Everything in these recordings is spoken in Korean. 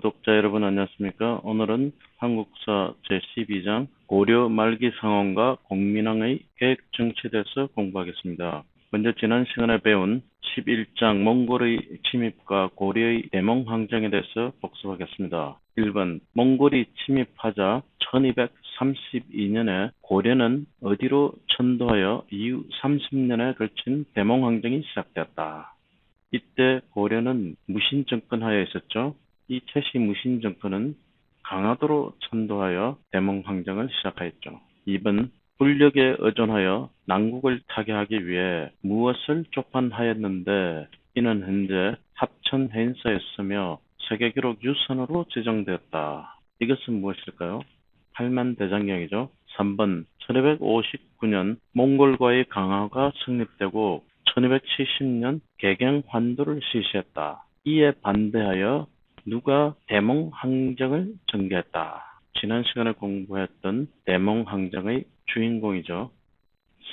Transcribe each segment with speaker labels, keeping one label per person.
Speaker 1: 구독자 여러분 안녕하십니까? 오늘은 한국사 제12장 고려 말기 상황과 공민왕의 계획 정치에 대해서 공부하겠습니다. 먼저 지난 시간에 배운 11장 몽골의 침입과 고려의 대몽항쟁에 대해서 복습하겠습니다. 1번 몽골이 침입하자 1232년에 고려는 어디로 천도하여 이후 30년에 걸친 대몽항쟁이 시작되었다. 이때 고려는 무신정권하에 있었죠. 이 최씨 무신정권은 강화도로 천도하여 대몽항쟁을 시작하였죠. 2번 불력에 의존하여 남국을 타개하기 위해 무엇을 조판하였는데 이는 현재 합천해인사였으며 세계기록 유산으로 지정되었다. 이것은 무엇일까요? 팔만대장경이죠. 3번 1259년 몽골과의 강화가 성립되고 1270년 개경환도를 실시했다. 이에 반대하여 누가 대몽항쟁을 전개했다. 지난 시간에 공부했던 대몽항쟁의 주인공이죠.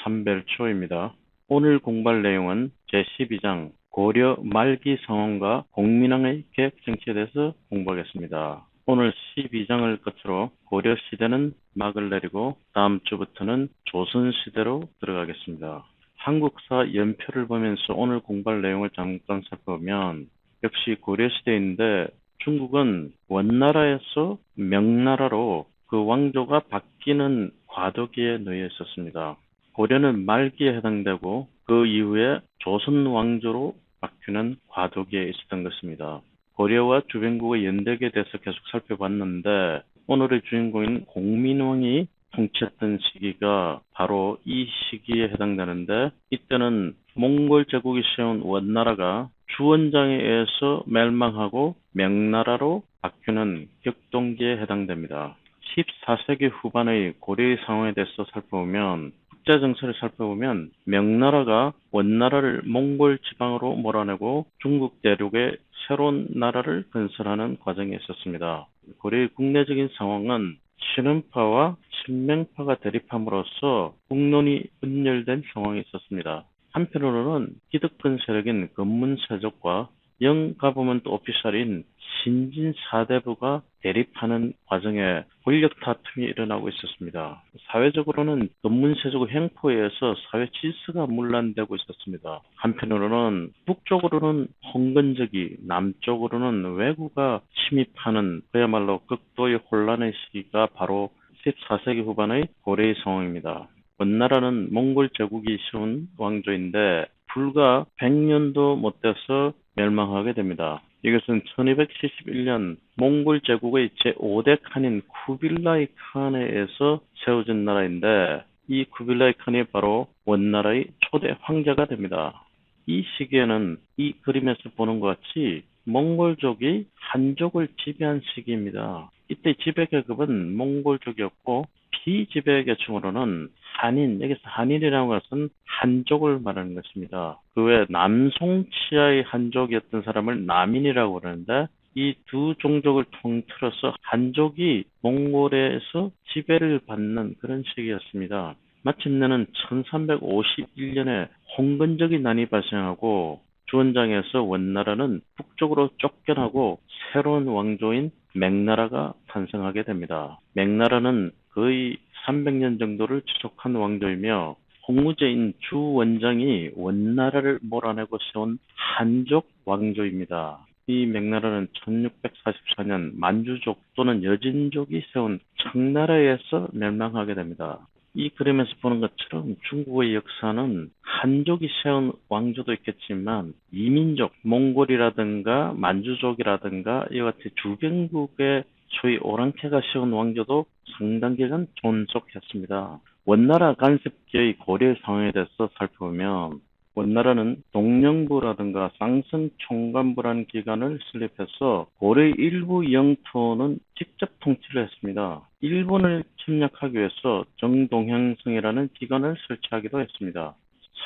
Speaker 1: 삼별초입니다. 오늘 공부할 내용은 제12장 고려 말기 상황과 공민왕의 계획 정치에 대해서 공부하겠습니다. 오늘 12장을 끝으로 고려 시대는 막을 내리고 다음 주부터는 조선 시대로 들어가겠습니다. 한국사 연표를 보면서 오늘 공부할 내용을 잠깐 살펴보면 역시 고려시대인데 중국은 원나라에서 명나라로 그 왕조가 바뀌는 과도기에 놓여 있었습니다. 고려는 말기에 해당되고 그 이후에 조선 왕조로 바뀌는 과도기에 있었던 것입니다. 고려와 주변국의 연대기에 대해서 계속 살펴봤는데 오늘의 주인공인 공민왕이 통치했던 시기가 바로 이 시기에 해당되는데 이때는 몽골 제국이 세운 원나라가 주원장에 의해서 멸망하고 명나라로 바뀌는 격동기에 해당됩니다. 14세기 후반의 고려의 상황에 대해서 살펴보면 국제정세를 살펴보면 명나라가 원나라를 몽골 지방으로 몰아내고 중국 대륙에 새로운 나라를 건설하는 과정에 있었습니다. 고려의 국내적인 상황은 신흥파와 친명파가 대립함으로써 국론이 분열된 상황이 있었습니다. 한편으로는 기득권 세력인 건문세족과 영가버먼트 오피셜인 신진사대부가 대립하는 과정에 권력 다툼이 일어나고 있었습니다. 사회적으로는 건문세족의 횡포에 의해서 사회 질서가 문란되고 있었습니다. 한편으로는 북쪽으로는 홍건적이, 남쪽으로는 왜구가 침입하는 그야말로 극도의 혼란의 시기가 바로 14세기 후반의 고려의 상황입니다. 원나라는 몽골 제국이 세운 왕조인데 불과 100년도 못 돼서 멸망하게 됩니다. 이것은 1271년 몽골 제국의 제5대 칸인 쿠빌라이 칸에 의해서 세워진 나라인데 이 쿠빌라이 칸이 바로 원나라의 초대 황제가 됩니다. 이 시기에는 이 그림에서 보는 것 같이 몽골족이 한족을 지배한 시기입니다. 이때 지배계급은 몽골족이었고 비지배계층으로는 한인, 여기서 한인이라는 것은 한족을 말하는 것입니다. 그 외 남송치하의 한족이었던 사람을 남인이라고 그러는데 이 두 종족을 통틀어서 한족이 몽골에서 지배를 받는 그런 시기였습니다. 마침내는 1351년에 홍건적이 난이 발생하고 주원장에서 원나라는 북쪽으로 쫓겨나고 새로운 왕조인 명나라가 탄생하게 됩니다. 명나라는 거의 300년 정도를 지속한 왕조이며 홍무제인 주원장이 원나라를 몰아내고 세운 한족 왕조입니다. 이 명나라는 1644년 만주족 또는 여진족이 세운 청나라에서 멸망하게 됩니다. 이 그림에서 보는 것처럼 중국의 역사는 한족이 세운 왕조도 있겠지만 이민족, 몽골이라든가 만주족이라든가 이와 같이 주변국의 소위 오랑캐가 세운 왕조도 상당 기간 존속했습니다. 원나라 간섭기의 고려 상황에 대해서 살펴보면 원나라는 동령부라든가 쌍성총관부라는 기관을 설립해서 고려의 일부 영토는 직접 통치를 했습니다. 일본을 침략하기 위해서 정동향성이라는 기관을 설치하기도 했습니다.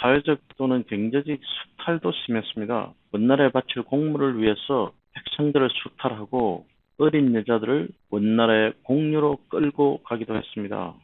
Speaker 1: 사회적 또는 경제적 수탈도 심했습니다. 원나라에 바칠 공물을 위해서 백성들을 수탈하고 어린 여자들을 원나라의 공유로 끌고 가기도 했습니다.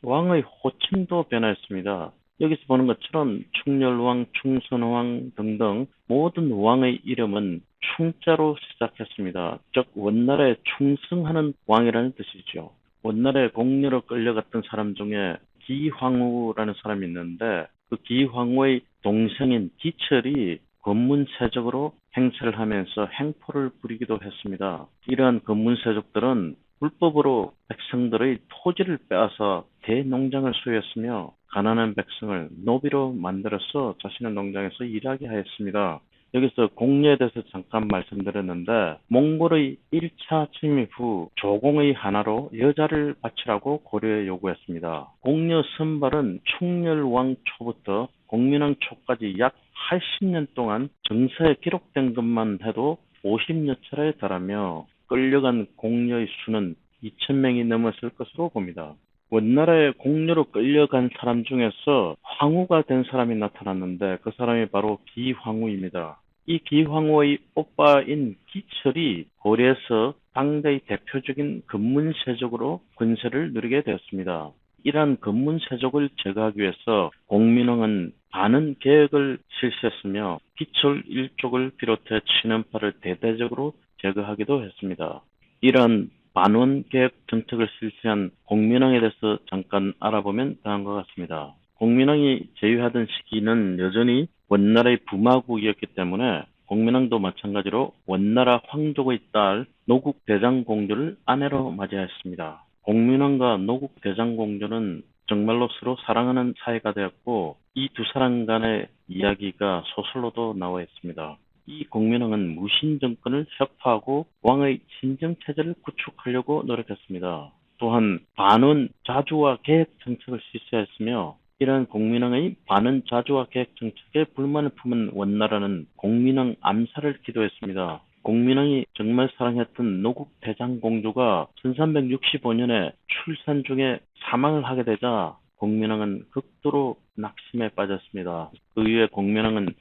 Speaker 1: 왕의 호칭도 변화했습니다. 여기서 보는 것처럼 충렬왕, 충선왕 등등 모든 왕의 이름은 충자로 시작했습니다. 즉 원나라에 충성하는 왕이라는 뜻이죠. 원나라에 공료로 끌려갔던 사람 중에 기황후라는 사람이 있는데 그 기황후의 동생인 기철이 권문세족으로 행세를 하면서 행포를 부리기도 했습니다. 이러한 권문세족들은 불법으로 백성들의 토지를 빼앗아 대농장을 소유했으며 가난한 백성을 노비로 만들어서 자신의 농장에서 일하게 하였습니다. 여기서 공려에 대해서 잠깐 말씀드렸는데 몽골의 1차 침입 후 조공의 하나로 여자를 바치라고 고려에 요구했습니다. 공려 선발은 충렬왕 초부터 공민왕 초까지 약 80년 동안 정서에 기록된 것만 해도 50여 차례에 달하며 끌려간 공려의 수는 2,000명이 넘었을 것으로 봅니다. 원나라의 공료로 끌려간 사람 중에서 황후가 된 사람이 나타났는데 그 사람이 바로 기황후입니다. 이 기황후의 오빠인 기철이 고려에서 당대의 대표적인 근문세족으로 권세를 누리게 되었습니다. 이러한 근문세족을 제거하기 위해서 공민왕은 반은 계획을 실시했으며 기철 일족을 비롯해 친원파를 대대적으로 제거하기도 했습니다. 이러한 반원 계획 정책을 실시한 공민왕에 대해서 잠깐 알아보면 다음과 같습니다. 공민왕이 제위하던 시기는 여전히 원나라의 부마국이었기 때문에 공민왕도 마찬가지로 원나라 황족의 딸 노국대장공주를 아내로 맞이하였습니다. 공민왕과 노국대장공주는 정말로 서로 사랑하는 사이가 되었고 이 두 사람 간의 이야기가 소설로도 나와 있습니다. 이 공민왕은 무신 정권을 혁파하고 왕의 신정체제를 구축하려고 노력했습니다. 또한 반원 자주화 계획 정책을 실시했으며 이러한 공민왕의 반원 자주화 계획 정책에 불만을 품은 원나라는 공민왕 암살을 기도했습니다. 공민왕이 정말 사랑했던 노국 대장공주가 1365년에 출산 중에 사망을 하게 되자 공민왕은 극도로 낙심에 빠졌습니다. 그 이후에 공민왕은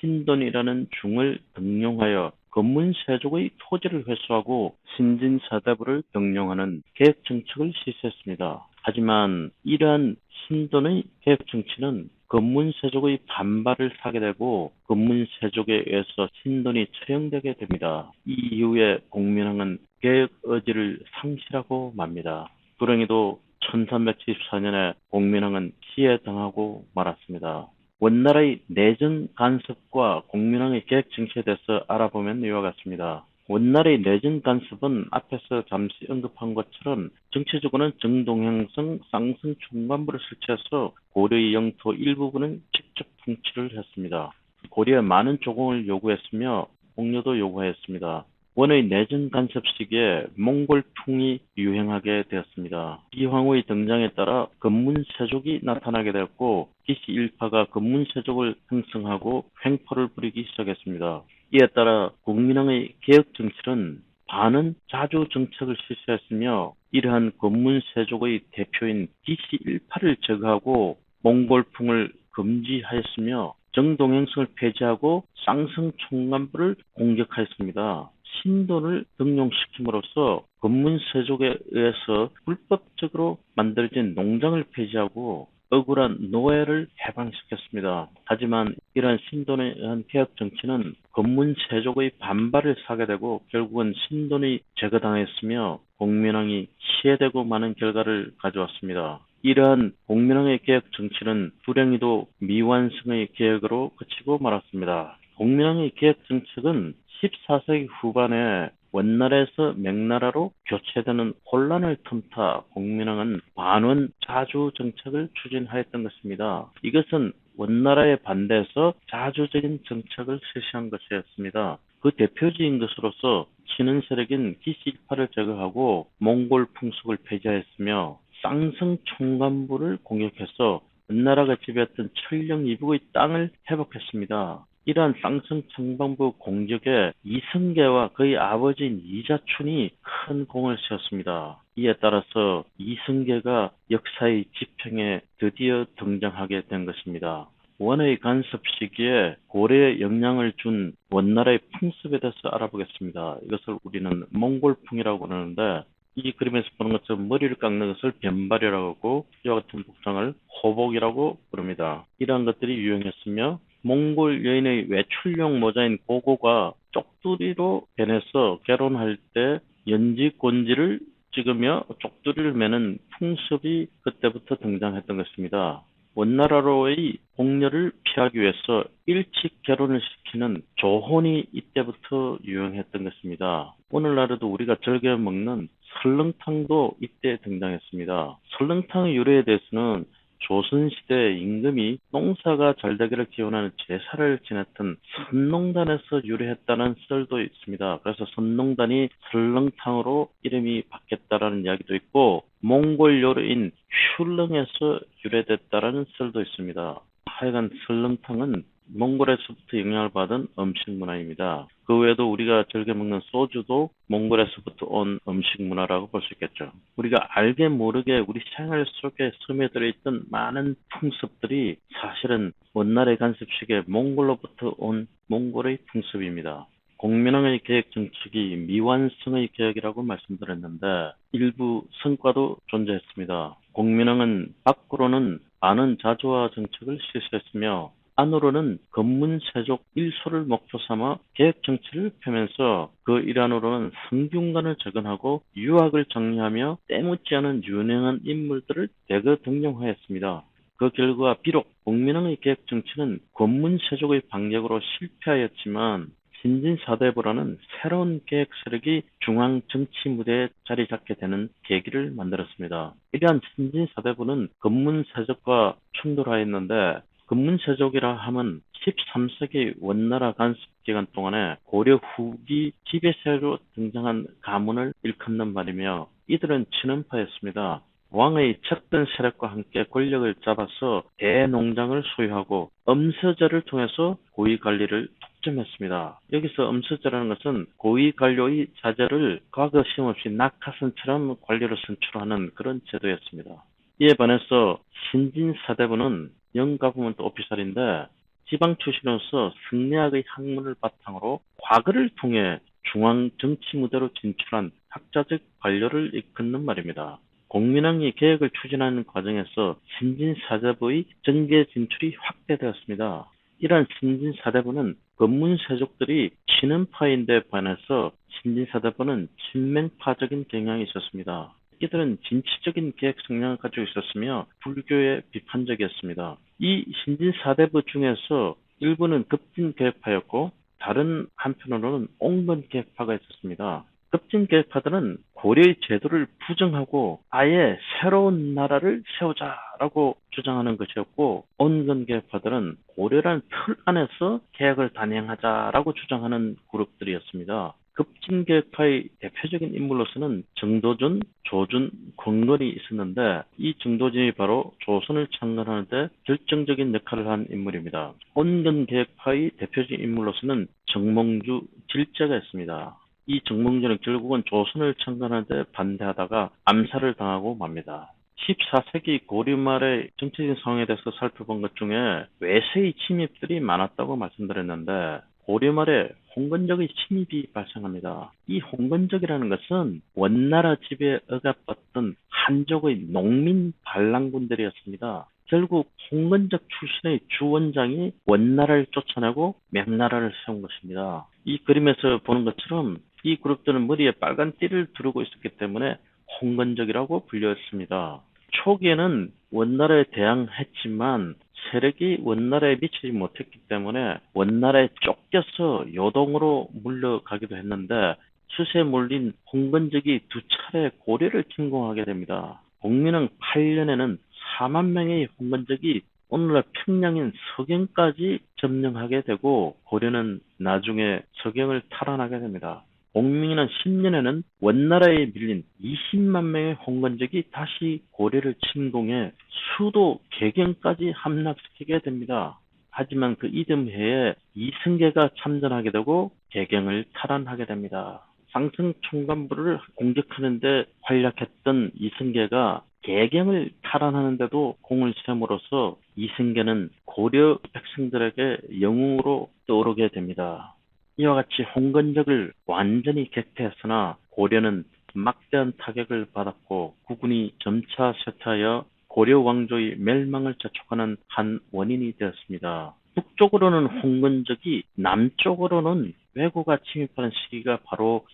Speaker 1: 신돈이라는 중을 등용하여 건문세족의 토지를 회수하고 신진사대부를 등용하는 계획 정책을 실시했습니다. 하지만 이러한 신돈의 계획 정치는 건문세족의 반발을 사게 되고 건문세족에 의해서 신돈이 처형되게 됩니다. 이 이후에 공민왕은 계획 의지를 상실하고 맙니다. 불행히도 1374년에 공민왕은 피해당하고 말았습니다. 원나라의 내정 간섭과 공민왕의 계획 정치에 대해서 알아보면 이와 같습니다. 원나라의 내정 간섭은 앞에서 잠시 언급한 것처럼 정치적으로는 정동행성 쌍성 총관부를 설치해서 고려의 영토 일부분을 직접 통치를 했습니다. 고려에 많은 조공을 요구했으며 공료도 요구하였습니다. 원의 내정 간섭 시기에 몽골풍이 유행하게 되었습니다. 기황후의 등장에 따라 건문세족이 나타나게 되었고 기시 일파가 건문세족을 형성하고 횡포를 부리기 시작했습니다. 이에 따라 국민왕의 개혁 정치는 반은 자주 정책을 실시했으며 이러한 건문세족의 대표인 기시 일파를 제거하고 몽골풍을 금지하였으며 정동행성을 폐지하고 쌍성 총관부를 공격하였습니다. 신돈을 등용시킴으로써 건문세족에 의해서 불법적으로 만들어진 농장을 폐지하고 억울한 노예를 해방시켰습니다. 하지만 이러한 신돈에 의한 개혁 정치는 건문세족의 반발을 사게 되고 결국은 신돈이 제거당했으며 공민왕이 시해되고 마는 결과를 가져왔습니다. 이러한 공민왕의 개혁 정치는 불행히도 미완성의 개혁으로 그치고 말았습니다. 공민왕의 개혁 정책은 14세기 후반에 원나라에서 명나라로 교체되는 혼란을 틈타 공민왕은 반원 자주 정책을 추진하였던 것입니다. 이것은 원나라에 반대해서 자주적인 정책을 실시한 것이었습니다. 그 대표적인 것으로서 친원 세력인 기시일파를 제거하고 몽골 풍속을 폐지하였으며 쌍성 총관부를 공격해서 원나라가 지배했던 천령 이북의 땅을 회복했습니다. 이러한 쌍성 총관부 공격에 이성계와 그의 아버지인 이자춘이 큰 공을 세웠습니다. 이에 따라서 이성계가 역사의 지평에 드디어 등장하게 된 것입니다. 원의 간섭 시기에 고려에 영향을 준 원나라의 풍습에 대해서 알아보겠습니다. 이것을 우리는 몽골풍이라고 하는데 이 그림에서 보는 것처럼 머리를 깎는 것을 변발이라고 하고 이와 같은 복장을 호복이라고 부릅니다. 이러한 것들이 유행했으며 몽골 여인의 외출용 모자인 고고가 쪽두리로 변해서 결혼할 때 연지 곤지를 찍으며 쪽두리를 매는 풍습이 그때부터 등장했던 것입니다. 원나라로의 공려를 피하기 위해서 일찍 결혼을 시키는 조혼이 이때부터 유행했던 것입니다. 오늘날에도 우리가 즐겨 먹는 설렁탕도 이때 등장했습니다. 설렁탕의 유래에 대해서는 조선시대 임금이 농사가 잘 되기를 기원하는 제사를 지냈던 선농단에서 유래했다는 썰도 있습니다. 그래서 선농단이 설렁탕으로 이름이 바뀌었다라는 이야기도 있고 몽골 요리인 슐렁에서 유래됐다라는 썰도 있습니다. 하여간 설렁탕은 몽골에서부터 영향을 받은 음식 문화입니다. 그 외에도 우리가 즐겨 먹는 소주도 몽골에서부터 온 음식 문화라고 볼 수 있겠죠. 우리가 알게 모르게 우리 생활 속에 스며들어 있던 많은 풍습들이 사실은 원나라의 간섭식의 몽골로부터 온 몽골의 풍습입니다. 공민왕의 계획 정책이 미완성의 계획이라고 말씀드렸는데 일부 성과도 존재했습니다. 공민왕은 밖으로는 많은 자주화 정책을 실시했으며 안으로는 검문세족 일소를 목표 삼아 계획 정치를 펴면서 그 일환으로는 성균관을 재건하고 유학을 정리하며 때묻지 않은 유능한 인물들을 대거 등용하였습니다. 그 결과 비록 공민왕의 계획 정치는 검문세족의 반격으로 실패하였지만 신진사대부라는 새로운 계획 세력이 중앙 정치 무대에 자리 잡게 되는 계기를 만들었습니다. 이러한 신진사대부는 검문세족과 충돌하였는데 검문세족이라 함은 13세기 원나라 간섭 기간 동안에 고려 후기 지배세로 등장한 가문을 일컫는 말이며 이들은 친원파였습니다. 왕의 척든 세력과 함께 권력을 잡아서 대농장을 소유하고 엄서제를 통해서 고위관리를 독점했습니다. 여기서 엄서제라는 것은 고위관료의 자제를 과거 시험없이 낙하선처럼 관료로 선출하는 그런 제도였습니다. 이에 반해서 신진사대부는 영가부먼트 오피셜인데 지방 출신으로서 승리학의 학문을 바탕으로 과거를 통해 중앙 정치 무대로 진출한 학자적 관료를 이끄는 말입니다. 공민왕이 계획을 추진하는 과정에서 신진사대부의 정계 진출이 확대되었습니다. 이러한 신진사대부는 검문세족들이 친원파인데 반해서 신진사대부는 친맹파적인 경향이 있었습니다. 이들은 진취적인 계획 성향을 가지고 있었으며 불교에 비판적이었습니다. 이 신진사대부 중에서 일부는 급진계획파였고 다른 한편으로는 옹건계획파가 있었습니다. 급진계획파들은 고려의 제도를 부정하고 아예 새로운 나라를 세우자라고 주장하는 것이었고 온건계획파들은 고려라는 틀 안에서 계획을 단행하자라고 주장하는 그룹들이었습니다. 급진계획파의 대표적인 인물로서는 정도준, 조준, 권건이 있었는데 이 정도준이 바로 조선을 창건하는 데 결정적인 역할을 한 인물입니다. 온건계획파의 대표적인 인물로서는 정몽주, 질제가 있습니다. 이 정몽주는 결국은 조선을 창건하는 데 반대하다가 암살을 당하고 맙니다. 14세기 고려 말의 정치적인 상황에 대해서 살펴본 것 중에 외세의 침입들이 많았다고 말씀드렸는데 고려 말에 홍건적의 침입이 발생합니다. 이 홍건적이라는 것은 원나라 지배에 억압받던 한족의 농민 반란군들이었습니다. 결국 홍건적 출신의 주원장이 원나라를 쫓아내고 명나라를 세운 것입니다. 이 그림에서 보는 것처럼 이 그룹들은 머리에 빨간 띠를 두르고 있었기 때문에 홍건적이라고 불렸습니다. 초기에는 원나라에 대항했지만 세력이 원나라에 미치지 못했기 때문에 원나라에 쫓겨서 요동으로 물러가기도 했는데 수세에 몰린 홍건적이 두 차례 고려를 침공하게 됩니다. 공민왕 8년에는 4만 명의 홍건적이 오늘날 평양인 서경까지 점령하게 되고 고려는 나중에 서경을 탈환하게 됩니다. 공민왕 10년에는 원나라에 밀린 20만 명의 홍건적이 다시 고려를 침공해 수도 개경까지 함락시키게 됩니다. 하지만 그 이듬해에 이승계가 참전하게 되고 개경을 탈환하게 됩니다. 상승 총관부를 공격하는 데 활약했던 이승계가 개경을 탈환하는 데도 공을 세움으로써 이승계는 고려 백성들에게 영웅으로 떠오르게 됩니다. 이와 같이 홍건적을 완전히 격퇴했으나 고려는 막대한 타격을 받았고 국군이 점차 쇠퇴하여 고려 왕조의 멸망을 자촉하는 한 원인이 되었습니다. 북쪽으로는 홍건적이, 남쪽으로는 왜구가 침입하는 시기가 바로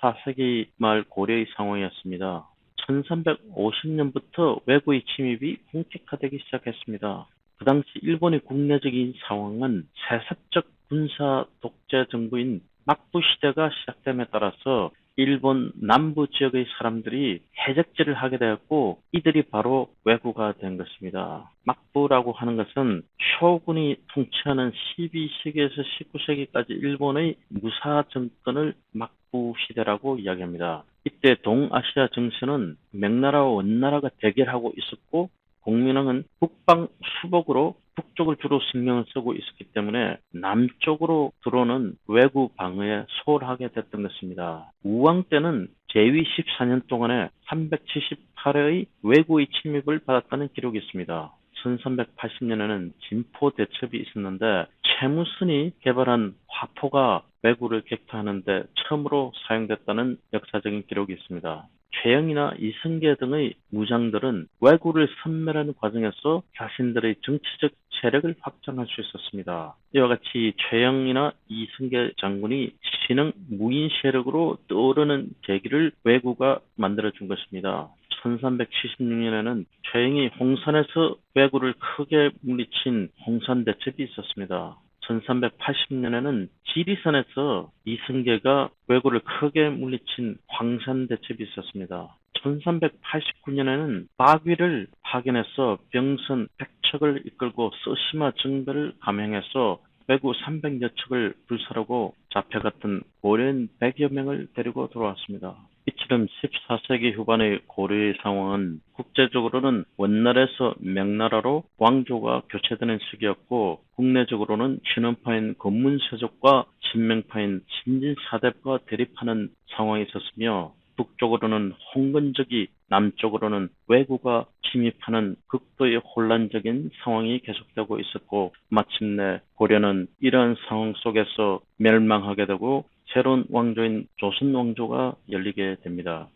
Speaker 1: 14세기 말 고려의 상황이었습니다. 1350년부터 왜구의 침입이 본격화되기 시작했습니다. 그 당시 일본의 국내적인 상황은 세습적 군사 독재 정부인 막부 시대가 시작됨에 따라서 일본 남부 지역의 사람들이 해적질을 하게 되었고 이들이 바로 왜구가 된 것입니다. 막부라고 하는 것은 쇼군이 통치하는 12세기에서 19세기까지 일본의 무사 정권을 막부 시대라고 이야기합니다. 이때 동아시아 정세는 명나라와 원나라가 대결하고 있었고 공민왕은 북방 수복으로 북쪽을 주로 신경을 쓰고 있었기 때문에 남쪽으로 들어오는 왜구 방어에 소홀하게 됐던 것입니다. 우왕 때는 제위 14년 동안에 378회의 왜구의 침입을 받았다는 기록이 있습니다. 1380년에는 진포 대첩이 있었는데 최무선이 개발한 화포가 왜구를 격퇴하는 데 처음으로 사용됐다는 역사적인 기록이 있습니다. 최영이나 이승계 등의 무장들은 왜구를 섬멸하는 과정에서 자신들의 정치적 세력을 확장할 수 있었습니다. 이와 같이 최영이나 이승계 장군이 신흥 무인 세력으로 떠오르는 계기를 왜구가 만들어준 것입니다. 1376년에는 최영이 홍산에서 왜구를 크게 물리친 홍산대첩이 있었습니다. 1380년에는 지리산에서 이승계가 왜구를 크게 물리친 황산대첩이 있었습니다. 1389년에는 박위를 파견해서 병선 100척을 이끌고 서시마 정배를 감행해서 왜구 300여 척을 불살하고 잡혀갔던 고려인 100여 명을 데리고 돌아왔습니다. 이처럼 14세기 후반의 고려의 상황은 국제적으로는 원나라에서 명나라로 왕조가 교체되는 시기였고 국내적으로는 친원파인 건문세족과 친명파인 신진사대부가 대립하는 상황이 있었으며 북쪽으로는 홍건적이, 남쪽으로는 왜구가 침입하는 극도의 혼란적인 상황이 계속되고 있었고 마침내 고려는 이러한 상황 속에서 멸망하게 되고 새로운 왕조인 조선왕조가 열리게 됩니다.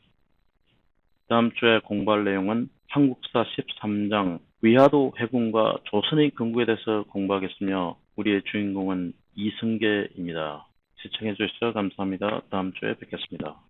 Speaker 1: 다음 주에 공부할 내용은 한국사 13장 위화도 회군과 조선의 건국에 대해서 공부하겠으며 우리의 주인공은 이승계입니다. 시청해 주셔서 감사합니다. 다음 주에 뵙겠습니다.